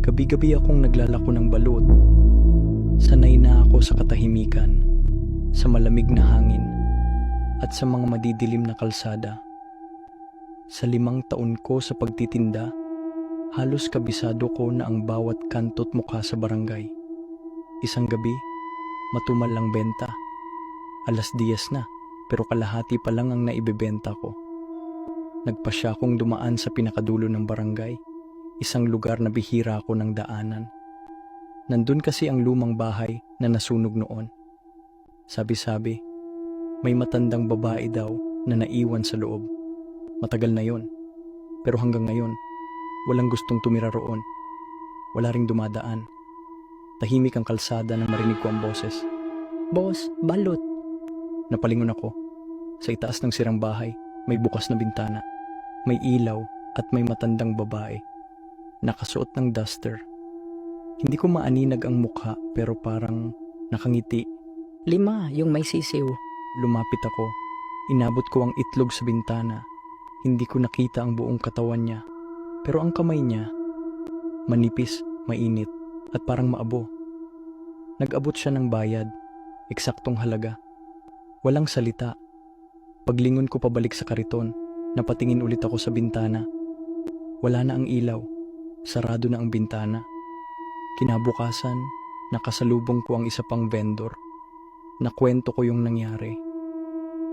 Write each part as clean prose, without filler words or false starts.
Gabi-gabi akong naglalako ng balut. Sanay na ako sa katahimikan, sa malamig na hangin, at sa mga madidilim na kalsada. Sa 5 taon ko sa pagtitinda, halos kabisado ko na ang bawat kanto't mukha sa barangay. Isang gabi, matumal lang benta. 10:00 na, pero kalahati pa lang ang naibebenta ko. Nagpasya akong dumaan sa pinakadulo ng barangay, isang lugar na bihira ko ng daanan. Nandun kasi ang lumang bahay na nasunog noon. Sabi-sabi, may matandang babae daw na naiwan sa loob. Matagal na yon, pero hanggang ngayon, walang gustong tumira roon. Wala ring dumadaan. Tahimik ang kalsada nang marinig ko ang boses. "Boss, balot!" Napalingon ako. Sa itaas ng sirang bahay, may bukas na bintana. May ilaw at may matandang babae. Nakasuot ng duster. Hindi ko maaninag ang mukha pero parang nakangiti. 5, yung may sisiw. Lumapit ako. Inabot ko ang itlog sa bintana. Hindi ko nakita ang buong katawan niya. Pero ang kamay niya, manipis, mainit, at parang maabo. Nag-abot siya ng bayad, eksaktong halaga. Walang salita. Paglingon ko pabalik sa kariton, napatingin ulit ako sa bintana. Wala na ang ilaw. Sarado na ang bintana. Kinabukasan, nakasalubong ko ang isa pang vendor. Nakwento ko yung nangyari.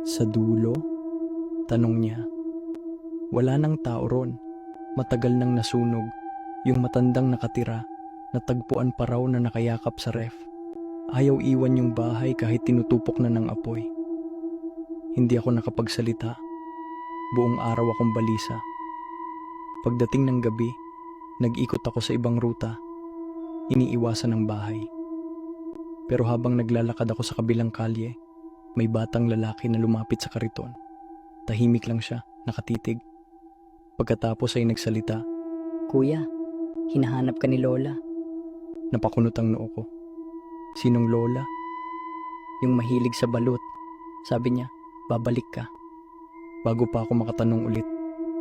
Sa dulo, tanong niya. Wala nang tao ron. Matagal nang nasunog. Yung matandang nakatira, natagpuan pa raw na nakayakap sa ref. Ayaw iwan yung bahay kahit tinutupok na ng apoy. Hindi ako nakapagsalita. Buong araw akong balisa. Pagdating ng gabi, nag-ikot ako sa ibang ruta. Iniiwasan ng bahay. Pero habang naglalakad ako sa kabilang kalye, may batang lalaki na lumapit sa kariton. Tahimik lang siya, nakatitig. Pagkatapos ay nagsalita. "Kuya, hinahanap ka ni Lola." Napakunot ang noo ko. Sinong lola? Yung mahilig sa balut. Sabi niya, babalik ka. Bago pa ako makatanong ulit,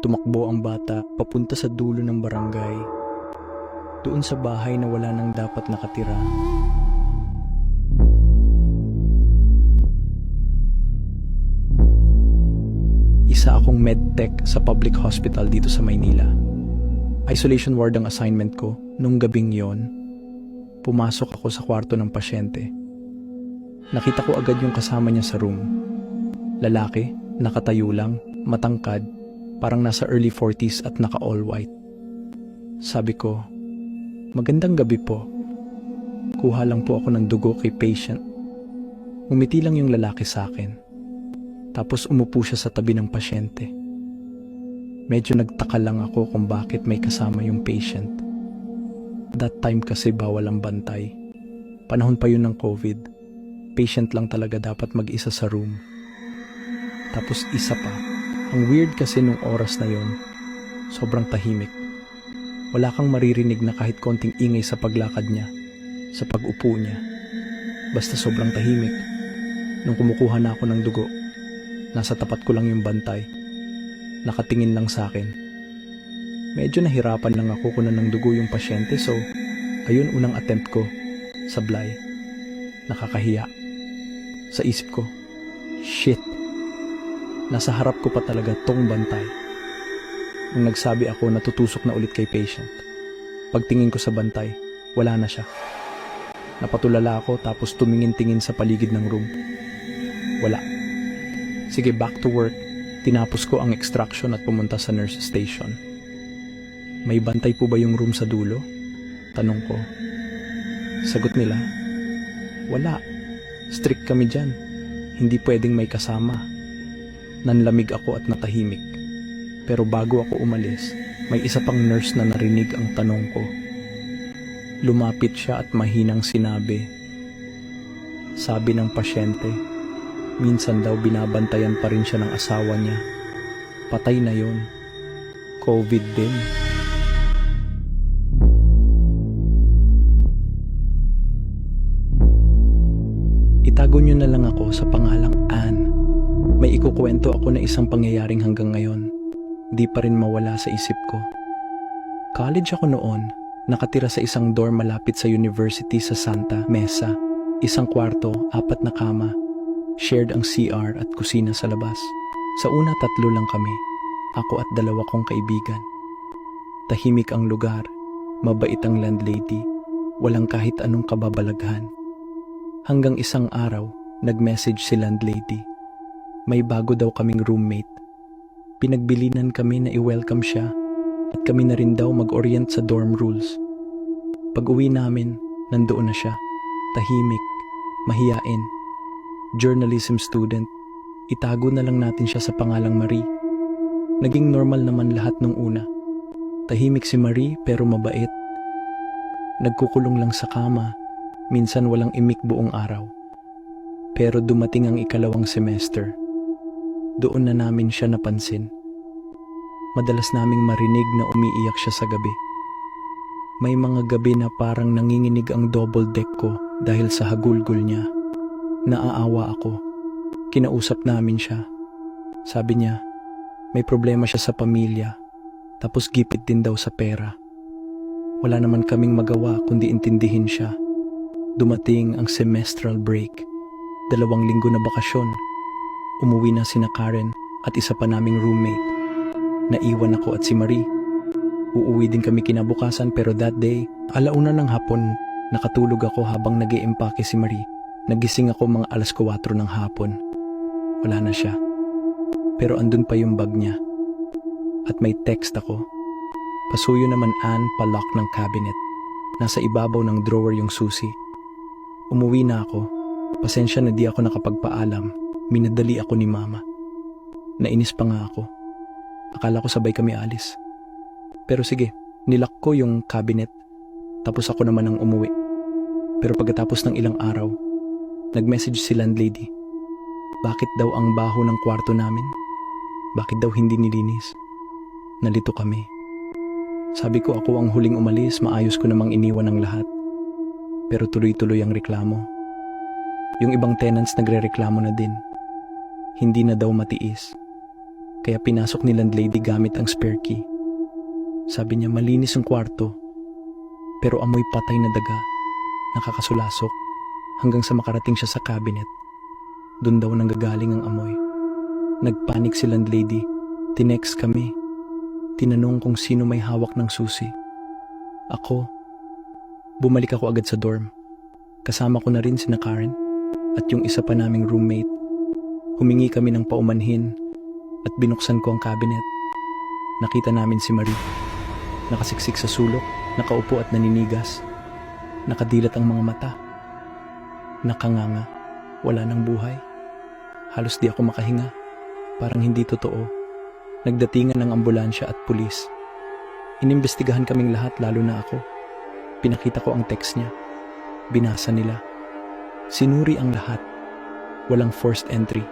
tumakbo ang bata papunta sa dulo ng barangay. Doon sa bahay na wala nang dapat nakatira. Isa akong medtech sa public hospital dito sa Maynila. Isolation ward ang assignment ko nung gabing yon. Pumasok ako sa kwarto ng pasyente. Nakita ko agad yung kasama niya sa room. Lalaki, nakatayo lang, matangkad, parang nasa early 40s at naka all white. Sabi ko, "Magandang gabi po. Kuha lang po ako ng dugo kay patient." Umiti lang yung lalaki sa akin. Tapos umupo siya sa tabi ng pasyente. Medyo nagtaka lang ako kung bakit may kasama yung patient. That time kasi bawal ang bantay. Panahon pa yun ng COVID. Patient lang talaga dapat mag-isa sa room. Tapos isa pa, ang weird kasi nung oras na yon, sobrang tahimik. Wala kang maririnig na kahit konting ingay sa paglakad niya, sa pag-upo niya. Basta sobrang tahimik. Nung kumukuha na ako ng dugo, nasa tapat ko lang yung bantay. Nakatingin lang sa akin. Medyo nahirapan lang ako kunan ng dugo yung pasyente, so ayun unang attempt ko. Sablay. Nakakahiya. Sa isip ko, shit. Nasa harap ko pa talaga tong bantay. Nung nagsabi ako, natutusok na ulit kay patient. Pagtingin ko sa bantay, wala na siya. Napatulala ako tapos tumingin-tingin sa paligid ng room. Wala. Sige, back to work. Tinapos ko ang extraction at pumunta sa nurse station. "May bantay po ba yung room sa dulo?" Tanong ko. Sagot nila, "Wala. Strict kami dyan. Hindi pwedeng may kasama." Nanlamig ako at natahimik. Pero bago ako umalis, may isa pang nurse na narinig ang tanong ko. Lumapit siya at mahinang sinabi. Sabi ng pasyente, minsan daw binabantayan pa rin siya ng asawa niya. Patay na yon. COVID din. Itago niyo na lang ako sa pangalang Anne. May ikukwento ako na isang pangyayaring hanggang ngayon, di pa rin mawala sa isip ko. College ako noon, Nakatira sa isang dorm malapit sa university sa Santa Mesa. Isang kwarto, 4 na kama. Shared ang CR at kusina sa labas. Sa una 3 lang kami. Ako at 2 kong kaibigan. Tahimik ang lugar. Mabait ang landlady. Walang kahit anong kababalaghan. Hanggang isang araw, nag-message si landlady. May bago daw kaming roommate. Pinagbilinan kami na i-welcome siya at kami na rin daw mag-orient sa dorm rules. Pag-uwi namin, nandoon na siya. Tahimik, mahiyain. Journalism student. Itago na lang natin siya sa pangalang Marie. Naging normal naman lahat nung una. Tahimik si Marie pero mabait. Nagkukulong lang sa kama. Minsan walang imik buong araw. Pero dumating ang ikalawang semester. Doon na namin siya napansin. Madalas naming marinig na umiiyak siya sa gabi. May mga gabi na parang nanginginig ang double deck ko dahil sa hagulgol niya. Naaawa ako. Kinausap namin siya. Sabi niya, may problema siya sa pamilya, tapos gipit din daw sa pera. Wala naman kaming magawa kundi intindihin siya. Dumating ang semestral break. 2 linggo na bakasyon. Umuwi na sina Karen at isa pa naming roommate. Naiwan ako at si Marie. Uuwi din kami kinabukasan pero that day, 1:00 ng hapon, nakatulog ako habang nag-iimpake si Marie. Nagising ako mga 4:00 ng hapon. Wala na siya. Pero andun pa yung bag niya. At may text ako. Pasuyo naman Ann, pa-lock ng cabinet. Nasa ibabaw ng drawer yung susi. Umuwi na ako. Pasensya na di ako nakapagpaalam. Minadali ako ni Mama. Nainis pa nga ako. Akala ko sabay kami alis. Pero sige, nilock ko yung cabinet. Tapos ako naman ang umuwi. Pero pagkatapos ng ilang araw, nag-message si landlady. Bakit daw ang baho ng kwarto namin? Bakit daw hindi nilinis? Nalito kami. Sabi ko ako ang huling umalis, maayos ko namang iniwan ang lahat. Pero tuloy-tuloy ang reklamo. Yung ibang tenants nagre-reklamo na din. Hindi na daw matiis. Kaya pinasok ni landlady gamit ang spare key. Sabi niya malinis ang kwarto, pero amoy patay na daga, nakakasulasok, hanggang sa makarating siya sa cabinet. Doon daw nanggagaling ang amoy. Nagpanik si landlady, tinext kami, tinanong kung sino may hawak ng susi. Ako, bumalik ako agad sa dorm. Kasama ko na rin sina Karen at yung isa pa naming roommate. Humingi kami ng paumanhin at binuksan ko ang cabinet. Nakita namin si Marie. Nakasiksik sa sulok, nakaupo at naninigas. Nakadilat ang mga mata. Nakanganga, wala ng buhay. Halos di ako makahinga. Parang hindi totoo. Nagdatingan ng ambulansya at pulis. Inimbestigahan kaming lahat, lalo na ako. Pinakita ko ang text niya. Binasa nila. Sinuri ang lahat. Walang forced entry.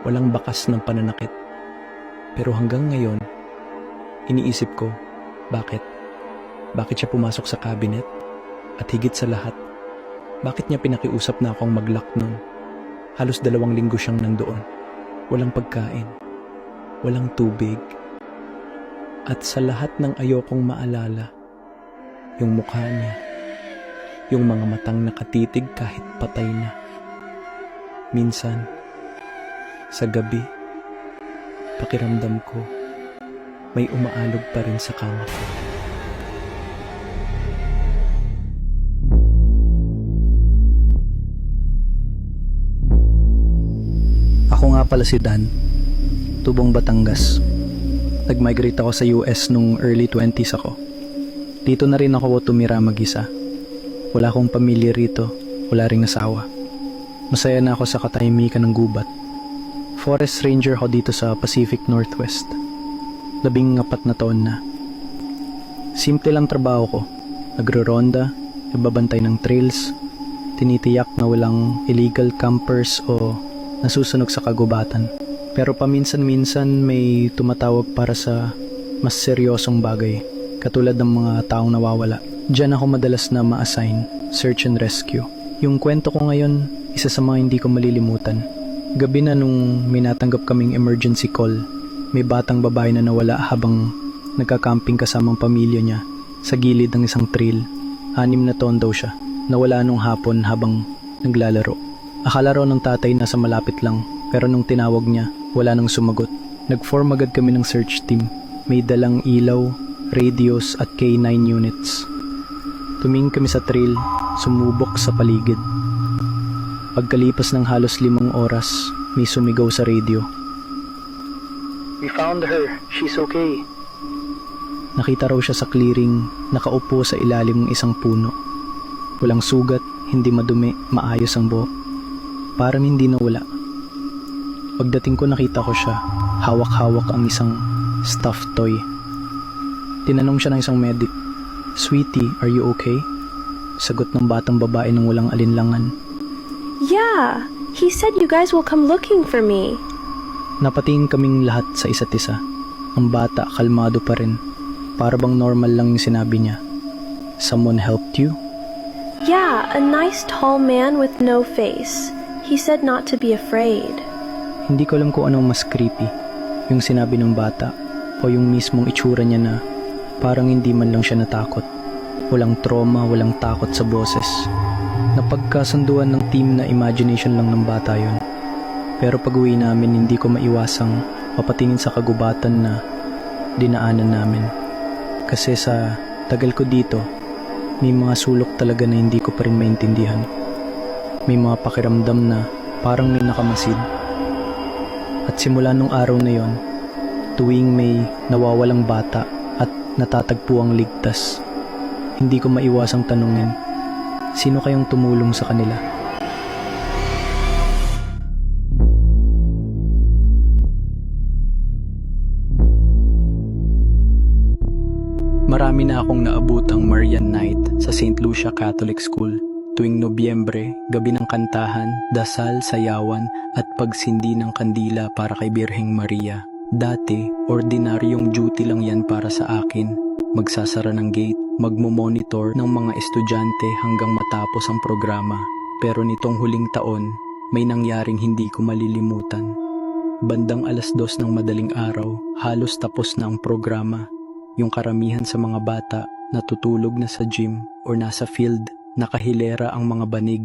Walang bakas ng pananakit. Pero hanggang ngayon, iniisip ko, bakit? Bakit siya pumasok sa cabinet? At higit sa lahat, bakit niya pinakiusap na akong mag-lock nun? Halos 2 linggo siyang nandoon. Walang pagkain. Walang tubig. At sa lahat ng ayokong maalala, yung mukha niya, yung mga matang nakatitig kahit patay na. Minsan, sa gabi, pakiramdam ko, may umaalog pa rin sa kama ko. Ako nga pala si Dan, Tubong Batangas. Nag-migrate ako sa US nung early 20s ako. Dito na rin ako tumira mag-isa. Wala akong pamilya rito, wala ring asawa. Masaya na ako sa katahimikan ng gubat. Forest ranger ako dito sa Pacific Northwest. 14 na taon na. Simple lang trabaho ko. Nagro-ronda, nagbabantay ng trails, tinitiyak na walang illegal campers o nasusunog sa kagubatan. Pero paminsan-minsan may tumatawag para sa mas seryosong bagay, katulad ng mga taong nawawala. Diyan ako madalas na ma-assign, search and rescue. Yung kwento ko ngayon, isa sa mga hindi ko malilimutan. Gabi na nung minatanggap kaming emergency call, may batang babae na nawala habang nagka-camping kasamang pamilya niya. sa gilid ng isang trail. 6 na taon daw siya. Nawala nung hapon habang naglalaro. Akala raw ng tatay nasa malapit lang, pero nung tinawag niya, wala nang sumagot. Nag-form agad kami ng search team. May dalang ilaw, radios at K9 units. Tumingin kami sa trail, sumubok sa paligid. Pagkalipas ng halos 5 oras, may sumigaw sa radio. "We found her. She's okay." Nakita raw siya sa clearing, nakaupo sa ilalim ng isang puno. Walang sugat, hindi madumi, maayos ang buhok. Parang hindi nawala. Pagdating ko nakita ko siya, hawak-hawak ang isang stuffed toy. Tinanong siya ng isang medic, "Sweetie, are you okay?" Sagot ng batang babae ng walang alinlangan, Yeah, he said you guys will come looking for me. Napatingin kaming lahat sa isa't isa. Ang bata kalmado pa rin. Para bang normal lang yung sinabi niya. "Someone helped you?" Yeah, a nice tall man with no face. He said not to be afraid. Hindi ko alam kung anong mas creepy. Yung sinabi ng bata o yung mismong itsura niya na parang hindi man lang siya natakot. Walang trauma, walang takot sa boses. Napagkasunduan ng team na imagination lang ng bata yon. Pero pag uwi namin, hindi ko maiwasang papatingin sa kagubatan na dinaanan namin. Kasi sa tagal ko dito, may mga sulok talaga na hindi ko pa rin maintindihan. May mga pakiramdam na parang may nakamasid. At simula nung araw na yon, tuwing may nawawalang bata at natatagpuang ligtas, hindi ko maiwasang tanungin, sino kayang tumulong sa kanila? Marami na akong naabutang Marian Night sa St. Lucia Catholic School. Tuwing Nobyembre, gabi ng kantahan, dasal, sayawan at pagsindi ng kandila para kay Birheng Maria. Dati, ordinaryong duty lang yan para sa akin. Magsasara ng gate, magmo-monitor ng mga estudyante hanggang matapos ang programa. Pero nitong huling taon, may nangyaring hindi ko malilimutan. Bandang 2:00 ng madaling araw, halos tapos na ang programa. Yung karamihan sa mga bata natutulog na sa gym or nasa field, nakahilera ang mga banig.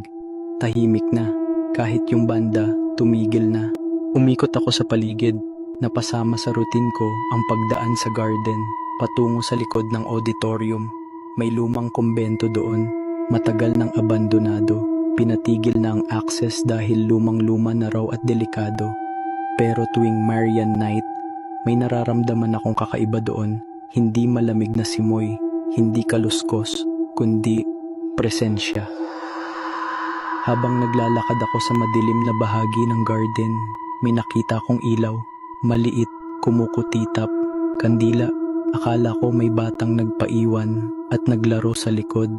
Tahimik na, kahit yung banda tumigil na. Umikot ako sa paligid, napasama sa routine ko ang pagdaan sa garden, patungo sa likod ng auditorium. May lumang kumbento doon, matagal nang abandonado. Pinatigil na ang access dahil lumang-luma na raw at delikado. Pero tuwing Marian Night, may nararamdaman akong kakaiba doon. Hindi malamig na simoy, hindi kaluskos, kundi presensya. Habang naglalakad ako sa madilim na bahagi ng garden, may nakita akong ilaw, maliit, kumukutitap, kandila. Akala ko may batang nagpaiwan at naglaro sa likod.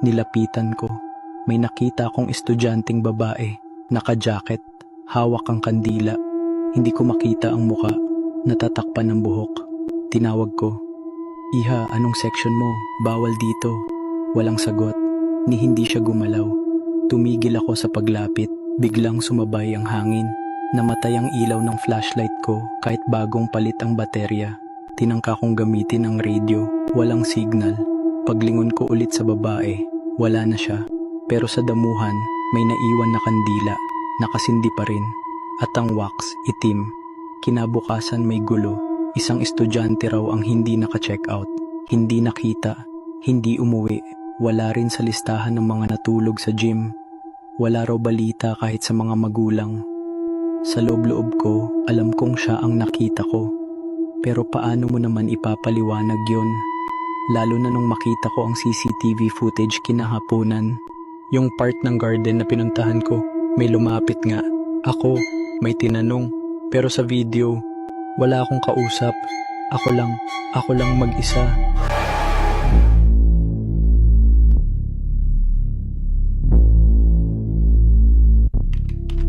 Nilapitan ko. May nakita akong estudyanteng babae, naka-jacket, hawak ang kandila. Hindi ko makita ang muka, natatakpan ng buhok. Tinawag ko, "Iha, anong section mo? Bawal dito." Walang sagot, ni hindi siya gumalaw. Tumigil ako sa paglapit, biglang sumabay ang hangin. Namatay ang ilaw ng flashlight ko kahit bagong palit ang baterya. Tinangka kong gamitin ang radio, walang signal. Paglingon ko ulit sa babae, wala na siya. Pero sa damuhan, may naiwan na kandila, nakasindi pa rin. At ang wax, itim. Kinabukasan may gulo. Isang estudyante raw ang hindi naka-check out, hindi nakita, hindi umuwi, wala rin sa listahan ng mga natulog sa gym. Wala raw balita kahit sa mga magulang. Sa loob-loob ko, alam kong siya ang nakita ko. Pero paano mo naman ipapaliwanag yon? Lalo na nung makita ko ang CCTV footage kinahaponan. Yung part ng garden na pinuntahan ko, may lumapit nga. Ako, may tinanong, pero sa video, wala akong kausap. Ako lang mag-isa.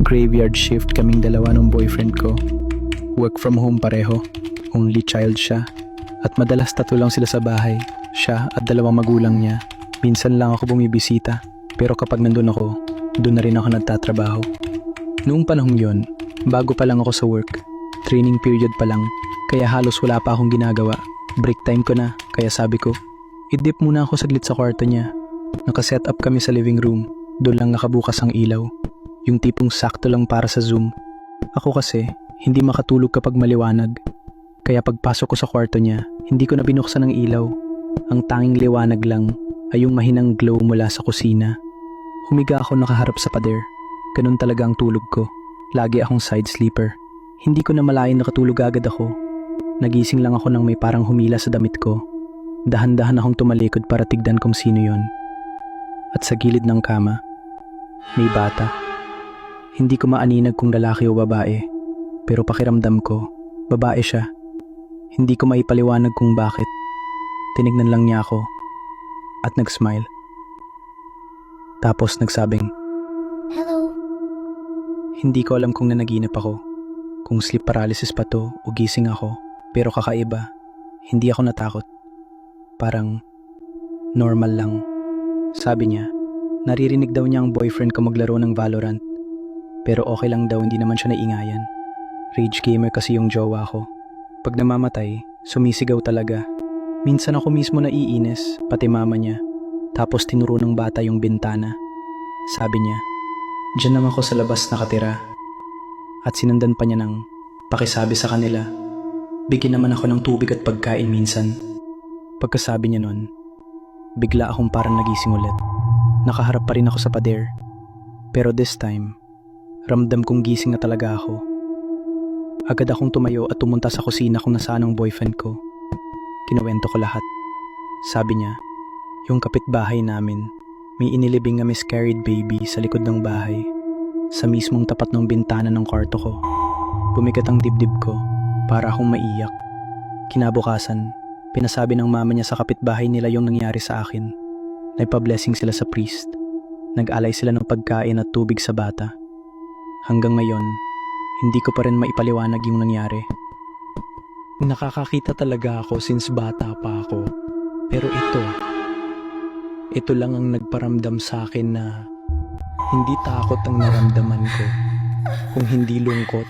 Graveyard shift kaming dalawa ng boyfriend ko. Work from home pareho. Only child siya. At madalas 3 lang sila sa bahay. Siya at 2 magulang niya. Minsan lang ako bumibisita. Pero kapag nandun ako, doon na rin ako nagtatrabaho. Noong panahong yon, bago pa lang ako sa work. Training period pa lang, kaya halos wala pa akong ginagawa. Break time ko na, kaya sabi ko, Idip muna ako saglit sa kwarto niya. Nakaset up kami sa living room. Doon lang nakabukas ang ilaw. Yung tipong sakto lang para sa Zoom. Ako kasi, hindi makatulog kapag maliwanag. Kaya pagpasok ko sa kwarto niya, hindi ko na binuksan ang ilaw. Ang tanging liwanag lang ay yung mahinang glow mula sa kusina. Humiga ako nakaharap sa pader. Ganun talaga ang tulog ko. Lagi akong side sleeper. Hindi ko na malayan nakatulog agad ako. Nagising lang ako nang may parang humila sa damit ko. Dahan-dahan akong tumalikod para tignan kung sino yon. At sa gilid ng kama, may bata. Hindi ko maaninag kung lalaki o babae. Pero pakiramdam ko, babae siya. Hindi ko maipaliwanag kung bakit. Tinignan lang niya ako at nag-smile. Tapos nagsabing, Hello. hindi ko alam kung nanaginip ako. Kung sleep paralysis pa to o gising ako. Pero kakaiba, hindi ako natakot. Parang normal lang. Sabi niya, naririnig daw niya ang boyfriend ko maglaro ng Valorant. Pero okay lang daw, hindi naman siya naingayan. Rage gamer kasi yung jowa ko. Pag namamatay, sumisigaw talaga. Minsan ako mismo naiinis, pati mama niya. Tapos tinuro ng bata yung bintana. Sabi niya, diyan naman ako sa labas nakatira. At sinundan pa niya ng pakisabi sa kanila, bigyan naman ako ng tubig at pagkain minsan. Pagkasabi niya nun, bigla akong parang nagising ulit. Nakaharap pa rin ako sa pader. Pero this time, ramdam kong gising na talaga ako. Agad akong tumayo at tumunta sa kusina kung nasaan ang boyfriend ko. Kinuwento ko lahat. Sabi niya, yung kapitbahay namin, may inilibing na miscarried baby sa likod ng bahay. Sa mismong tapat ng bintana ng kwarto ko. Bumigat ang dibdib ko para akong maiyak. Kinabukasan, pinasabi ng mama niya sa kapitbahay nila yung nangyari sa akin. Nagpa-blessing sila sa priest. Nag-alay sila ng pagkain at tubig sa bata. Hanggang ngayon, hindi ko pa rin maipaliwanag yung nangyari. Nakakakita talaga ako since bata pa ako. Pero ito lang ang nagparamdam sa akin na hindi takot ang naramdaman ko, kung hindi lungkot.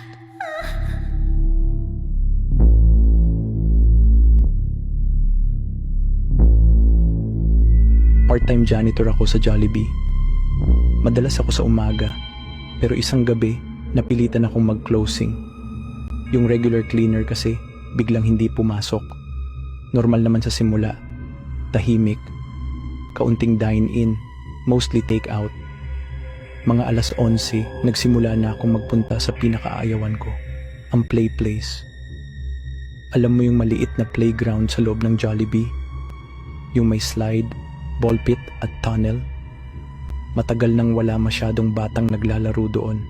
Part-time janitor ako sa Jollibee. Madalas ako sa umaga, pero isang gabi, napilitan akong mag-closing. Yung regular cleaner kasi, biglang hindi pumasok. Normal naman sa simula. Tahimik. Kaunting dine-in, mostly take-out. Mga 11:00, nagsimula na akong magpunta sa pinakaayawan ko, ang play place. Alam mo yung maliit na playground sa loob ng Jollibee? Yung may slide, ball pit at tunnel? Matagal nang wala masyadong batang naglalaro doon.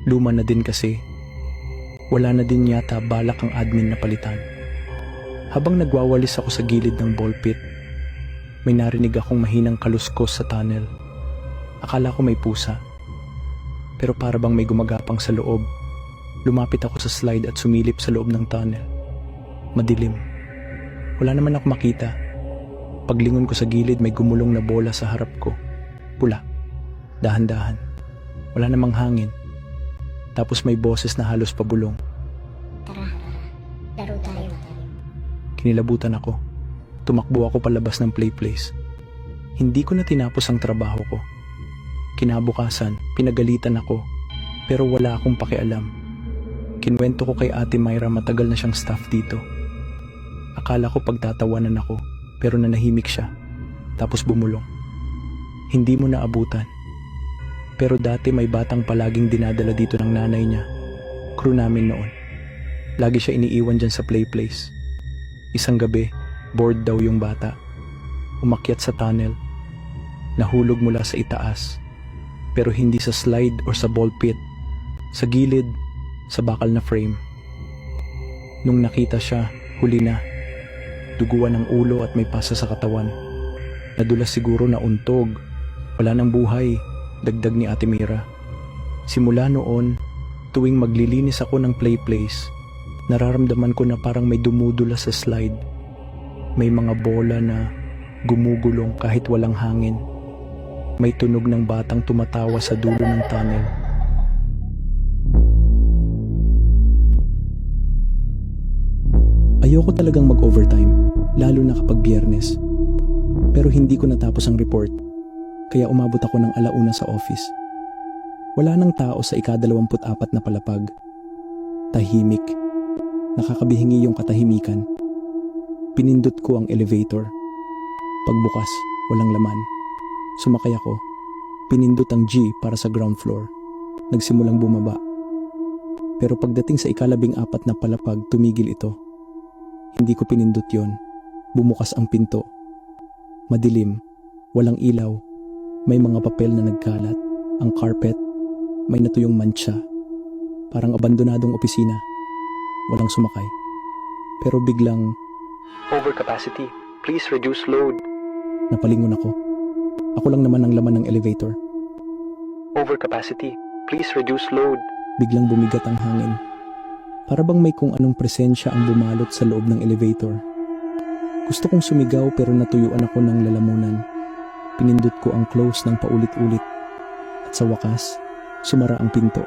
Luma na din kasi. Wala na din yata balak ang admin na palitan. Habang nagwawalis ako sa gilid ng ball pit, may narinig akong mahinang kaluskos sa tunnel. Akala ko may pusa. Pero para bang may gumagapang sa loob. Lumapit ako sa slide at sumilip sa loob ng tunnel. Madilim. Wala naman ako makita. Paglingon ko sa gilid, may gumulong na bola sa harap ko. Pula. Dahan-dahan. Wala namang hangin. Tapos may boses na halos pabulong. Tara, laro tayo. Kinilabutan ako. Tumakbo ako palabas ng play place. Hindi ko na tinapos ang trabaho ko. Kinabukasan, pinagalitan ako, pero wala akong pakialam. Kinwento ko kay Ate Myra matagal na siyang staff dito. Akala ko pagtatawanan ako, pero nanahimik siya. Tapos bumulong. Hindi mo naabutan. Pero dati may batang palaging dinadala dito ng nanay niya. Crew namin noon. Lagi siya iniiwan dyan sa play place. Isang gabi, bored daw yung bata. Umakyat sa tunnel. Nahulog mula sa itaas. Pero hindi sa slide or sa ball pit. Sa gilid, sa bakal na frame. Nung nakita siya, huli na. Duguan ang ulo at may pasa sa katawan. Nadulas siguro na untog. Wala nang buhay, dagdag ni Ate Myra. Simula noon, tuwing maglilinis ako ng play place, nararamdaman ko na parang may dumudula sa slide. May mga bola na gumugulong kahit walang hangin. May tunog ng batang tumatawa sa dulo ng tunnel. Ayoko talagang mag-overtime. lalo na kapag Biyernes. Pero hindi ko natapos ang report, kaya umabot ako ng 1:00 sa office. Wala nang tao sa ika-24 na palapag. Tahimik. Nakakabihingi yung katahimikan. Pinindot ko ang elevator. Pagbukas, walang laman. Sumakay ako. Pinindot ang G para sa ground floor. Nagsimulang bumaba. Pero pagdating sa ika-14 na palapag, tumigil ito. Hindi ko pinindot yon. Bumukas ang pinto. Madilim. Walang ilaw. May mga papel na nagkalat. Ang carpet. May natuyong mancha. Parang abandonadong opisina. Walang sumakay. Pero biglang, "Overcapacity. Please reduce load." Napalingon ako. Ako lang naman ang laman ng elevator. "Overcapacity. Please reduce load." Biglang bumigat ang hangin. Para bang may kung anong presensya ang bumalot sa loob ng elevator. Gusto kong sumigaw pero natuyuan ako ng lalamunan. Pinindot ko ang close ng paulit-ulit. At sa wakas, sumara ang pinto.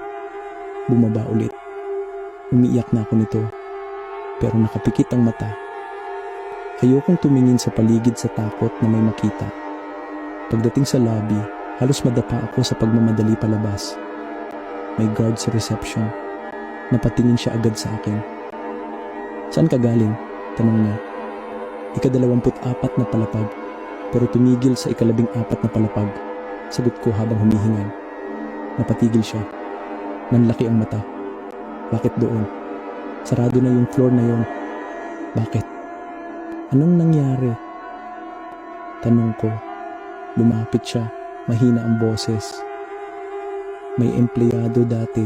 Bumaba ulit. Umiiyak na ako nito. Pero nakapikit ang mata. Ayokong tumingin sa paligid sa takot na may makita. Pagdating sa lobby, halos madapa ako sa pagmamadali palabas. May guard sa reception. Napatingin siya agad sa akin. "Saan ka galing?" tanong niya. "Ika-24 na palapag, pero tumigil sa ika-14 na palapag." Sagot ko habang humihingal. Napatigil siya. Nanlaki ang mata. "Bakit doon? Sarado na yung floor na yon." "Bakit? Anong nangyari?" Tanong ko. Lumapit siya. Mahina ang boses. "May empleyado dati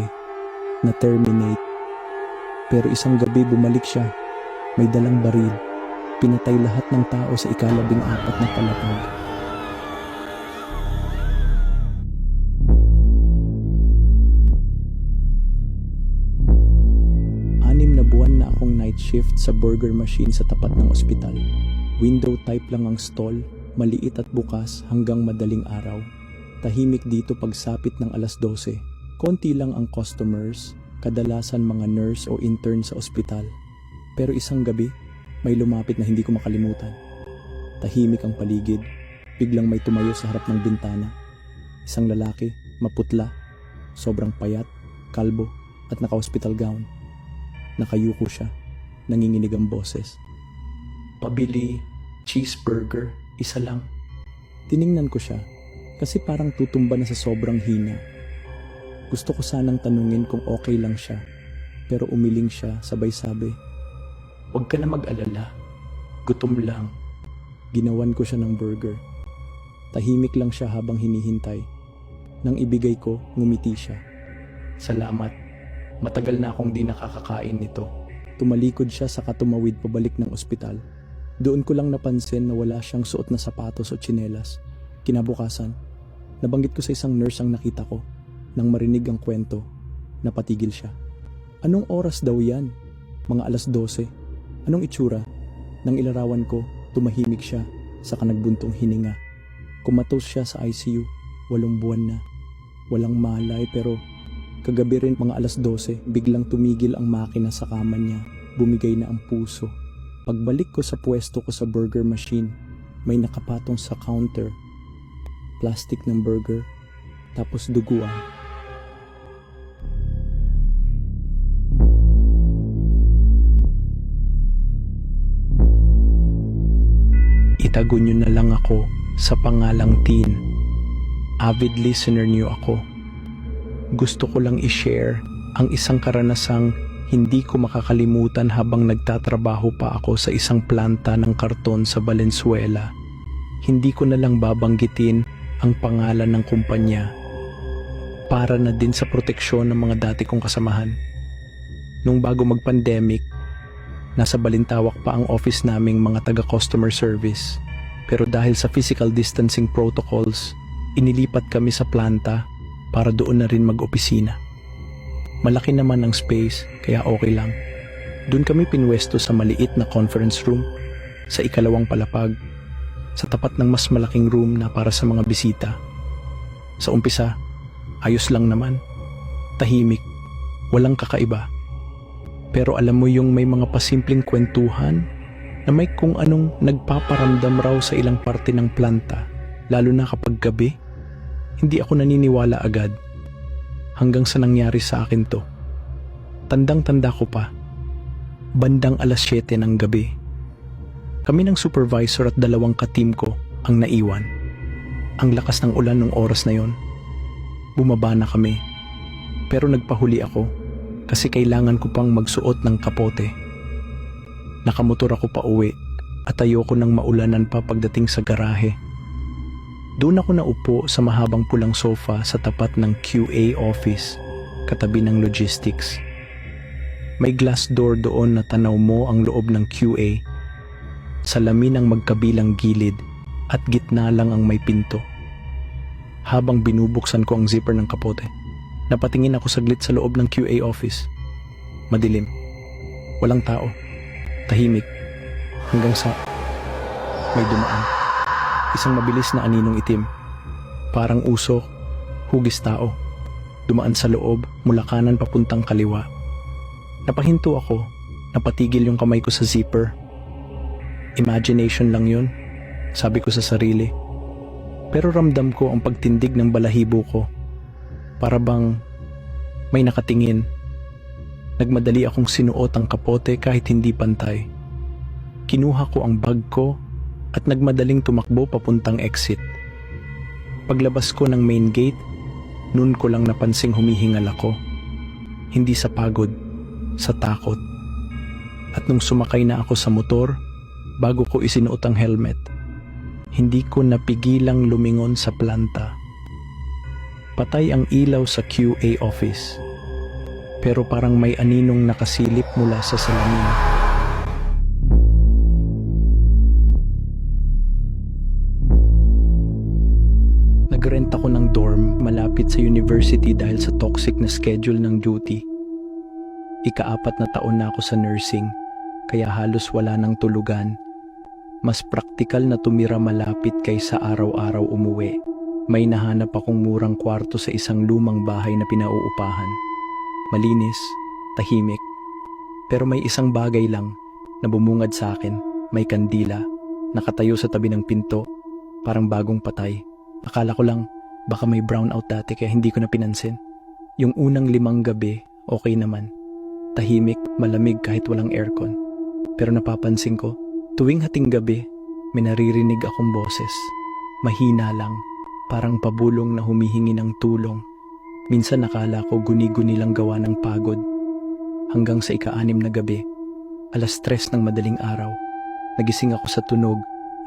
na terminate. Pero isang gabi bumalik siya. May dalang baril. Pinatay lahat ng tao sa ika-14 na palapag." Buwan na akong night shift sa burger machine sa tapat ng ospital. Window type lang ang stall, maliit at bukas hanggang madaling araw. Tahimik dito pagsapit ng 12:00. Konti lang ang customers, kadalasan mga nurse o intern sa ospital. Pero isang gabi, may lumapit na hindi ko makalimutan. Tahimik ang paligid, biglang may tumayo sa harap ng bintana. Isang lalaki, maputla, sobrang payat, kalbo, at naka-hospital gown. Nakayuko siya, nanginginig ang boses. "Pabili, cheeseburger, isa lang." Tiningnan ko siya, kasi parang tutumba na sa sobrang hina. Gusto ko sanang tanungin kung okay lang siya, pero umiling siya sabay sabi, "Huwag ka na mag-alala, gutom lang." Ginawan ko siya ng burger. Tahimik lang siya habang hinihintay. Nang ibigay ko, ngumiti siya. "Salamat. Matagal na akong di nakakakain nito." Tumalikod siya saka tumawid pabalik ng ospital. Doon ko lang napansin na wala siyang suot na sapatos o tsinelas. Kinabukasan, nabanggit ko sa isang nurse ang nakita ko. Nang marinig ang kwento, napatigil siya. "Anong oras daw yan?" "Mga 12:00. "Anong itsura?" Nang ilarawan ko, tumahimik siya, saka nagbuntong hininga. Kumatos siya sa ICU, 8 buwan na. Walang malay pero kagabi rin mga 12:00, biglang tumigil ang makina sa kama niya. Bumigay na ang puso. Pagbalik ko sa pwesto ko sa burger machine, may nakapatong sa counter. Plastic ng burger, tapos duguan. Itago niyo na lang ako sa pangalang Tin. Avid listener niyo ako. Gusto ko lang i-share ang isang karanasang hindi ko makakalimutan habang nagtatrabaho pa ako sa isang planta ng karton sa Valenzuela. Hindi ko na lang babanggitin ang pangalan ng kumpanya para na din sa proteksyon ng mga dati kong kasamahan. Nung bago mag-pandemic, nasa Balintawak pa ang office naming mga taga-customer service. Pero dahil sa physical distancing protocols, inilipat kami sa planta para doon na rin mag-opisina. Malaki naman ang space, kaya okay lang. Doon kami pinwesto sa maliit na conference room, sa ikalawang palapag, sa tapat ng mas malaking room na para sa mga bisita. Sa umpisa, ayos lang naman. Tahimik, walang kakaiba. Pero alam mo yung may mga pasimpleng kwentuhan, na may kung anong nagpaparamdam raw sa ilang parte ng planta, lalo na kapag gabi. Hindi ako naniniwala agad hanggang sa nangyari sa akin to. Tandang-tanda ko pa, bandang alas 7 ng gabi. Kami ng supervisor at 2 ka-team ko ang naiwan. Ang lakas ng ulan nung oras na yon. Bumaba na kami, pero nagpahuli ako kasi kailangan ko pang magsuot ng kapote. Nakamotor ako pa uwi at ayoko nang maulanan pa pagdating sa garahe. Doon ako naupo sa mahabang pulang sofa sa tapat ng QA office, katabi ng logistics. May glass door doon na tanaw mo ang loob ng QA. Salamin ang magkabilang gilid at gitna lang ang may pinto. Habang binubuksan ko ang zipper ng kapote, napatingin ako saglit sa loob ng QA office. Madilim. Walang tao. Tahimik. Hanggang sa may dumaan. Isang mabilis na aninong itim. Parang usok, hugis tao. Dumaan sa loob, mula kanan papuntang kaliwa. Napahinto ako. Napatigil yung kamay ko sa zipper. Imagination lang yun, sabi ko sa sarili. Pero ramdam ko ang pagtindig ng balahibo ko. Para bang may nakatingin. Nagmadali akong sinuot ang kapote kahit hindi pantay. Kinuha ko ang bag ko at nagmadaling tumakbo papuntang exit. Paglabas ko ng main gate, noon ko lang napansing humihingal ako. Hindi sa pagod, sa takot. At nung sumakay na ako sa motor, bago ko isinuot ang helmet, hindi ko napigilang lumingon sa planta. Patay ang ilaw sa QA office. Pero parang may aninong nakasilip mula sa salamin. Nagrent ako ng dorm malapit sa university dahil sa toxic na schedule ng duty. Ika-4 na taon na ako sa nursing, kaya halos wala nang tulugan. Mas praktikal na tumira malapit kaysa araw-araw umuwi. May nahanap akong murang kwarto sa isang lumang bahay na pinauupahan. Malinis, tahimik, pero may isang bagay lang na bumungad sa akin. May kandila, nakatayo sa tabi ng pinto, parang bagong patay. Akala ko lang, baka may brownout dati kaya hindi ko na pinansin. Yung unang 5 gabi, okay naman. Tahimik, malamig kahit walang aircon. Pero napapansin ko, tuwing hating gabi, may naririnig akong boses. Mahina lang, parang pabulong na humihingi ng tulong. Minsan nakala ko guni-guni lang gawa ng pagod. Hanggang sa ika-6 na gabi, alas 3 ng madaling araw, nagising ako sa tunog.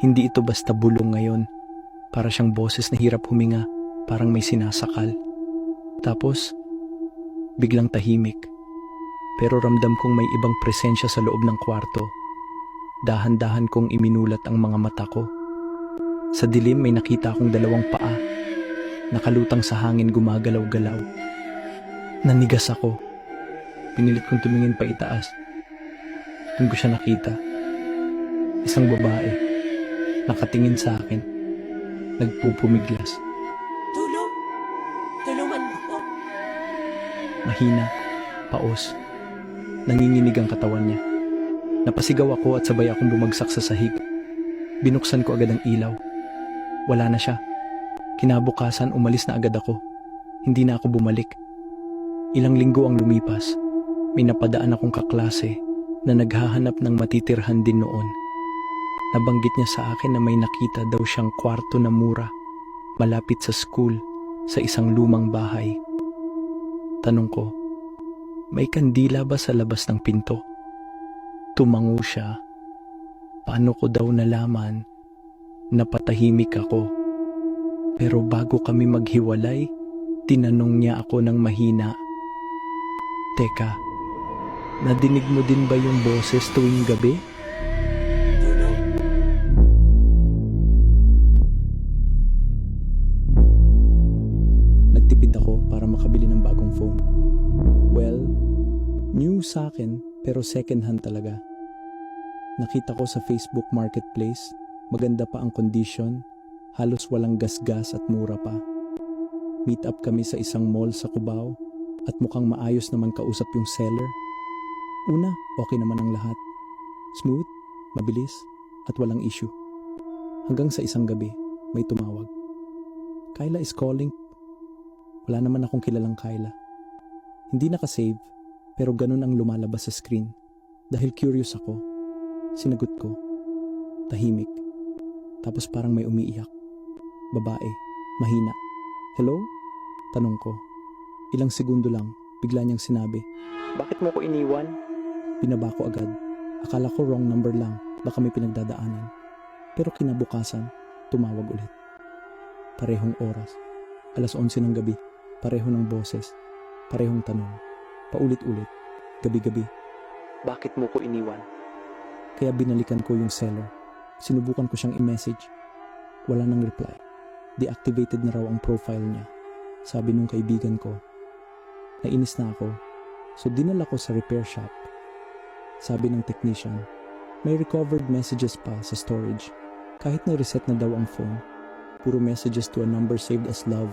Hindi ito basta bulong ngayon. Para siyang boses na hirap huminga, parang may sinasakal. Tapos, biglang tahimik. Pero ramdam kong may ibang presensya sa loob ng kwarto. Dahan-dahan kong iminulat ang mga mata ko. Sa dilim may nakita akong 2 paa. Nakalutang sa hangin gumagalaw-galaw. Nanigas ako. Pinilit kong tumingin pa itaas. Doon ko siya nakita. Isang babae. Nakatingin sa akin. Nagpupumiglas. Tulong! Tulungan mo ko! Mahina. Paos. Nanginginig ang katawan niya. Napasigaw ako at sabay akong bumagsak sa sahig. Binuksan ko agad ang ilaw. Wala na siya. Kinabukasan umalis na agad ako. Hindi na ako bumalik. Ilang linggo ang lumipas. May napadaan akong kaklase na naghahanap ng matitirhan din noon. Nabanggit niya sa akin na may nakita daw siyang kwarto na mura, malapit sa school, sa isang lumang bahay. Tanong ko, may kandila ba sa labas ng pinto? Tumango siya. Paano ko daw nalaman? Napatahimik ako. Pero bago kami maghiwalay, tinanong niya ako ng mahina. Teka, nadinig mo din ba yung boses tuwing gabi? Nagtipid ako para makabili ng bagong phone. Well, new sa akin pero second hand talaga. Nakita ko sa Facebook Marketplace, maganda pa ang condition. Halos walang gasgas at mura pa. Meet up kami sa isang mall sa Cubao at mukhang maayos naman kausap yung seller. Una, okay naman ang lahat. Smooth, Mabilis at walang issue. Hanggang sa isang gabi, may tumawag. Kyla is calling. Wala naman akong kilalang Kyla. Hindi nakasave, pero ganun ang lumalabas sa screen. Dahil curious ako, sinagot ko. Tahimik. Tapos parang may umiiyak. Babae, mahina. Hello? Tanong ko. Ilang segundo lang, bigla niyang sinabi. Bakit mo ko iniwan? Binaba ko agad. Akala ko wrong number lang, baka may pinagdadaanan. Pero kinabukasan, tumawag ulit. Parehong oras. 11:00 ng gabi. Pareho ng boses. Parehong tanong. Paulit-ulit. Gabi-gabi. Bakit mo ko iniwan? Kaya binalikan ko yung seller. Sinubukan ko siyang i-message. Wala nang reply. Deactivated na raw ang profile niya. Sabi nung kaibigan ko. Nainis na ako. So dinala ko sa repair shop. Sabi ng technician, may recovered messages pa sa storage. Kahit na-reset na daw ang phone. Puro messages to a number saved as love.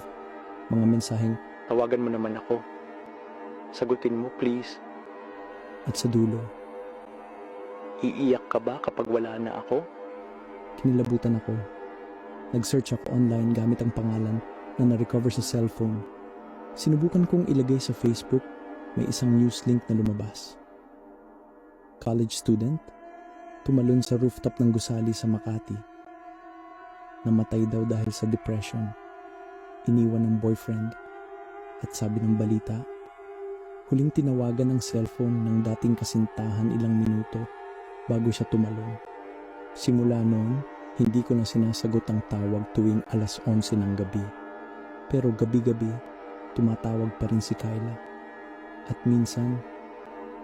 Mga mensaheng, tawagan mo naman ako. Sagutin mo please. At sa dulo, iiyak ka ba kapag wala na ako? Kinilabutan ako. Nag-search ako online gamit ang pangalan na na-recover sa cellphone. Sinubukan kong ilagay sa Facebook, may isang news link na lumabas. College student, tumalon sa rooftop ng gusali sa Makati. Namatay daw dahil sa depression. Iniwan ng boyfriend. At sabi ng balita, huling tinawagan ng cellphone ng dating kasintahan ilang minuto bago siya tumalon. Simula noon, hindi ko na sinasagot ang tawag tuwing 11:00 ng gabi. Pero gabi-gabi, tumatawag pa rin si Kyla. At minsan,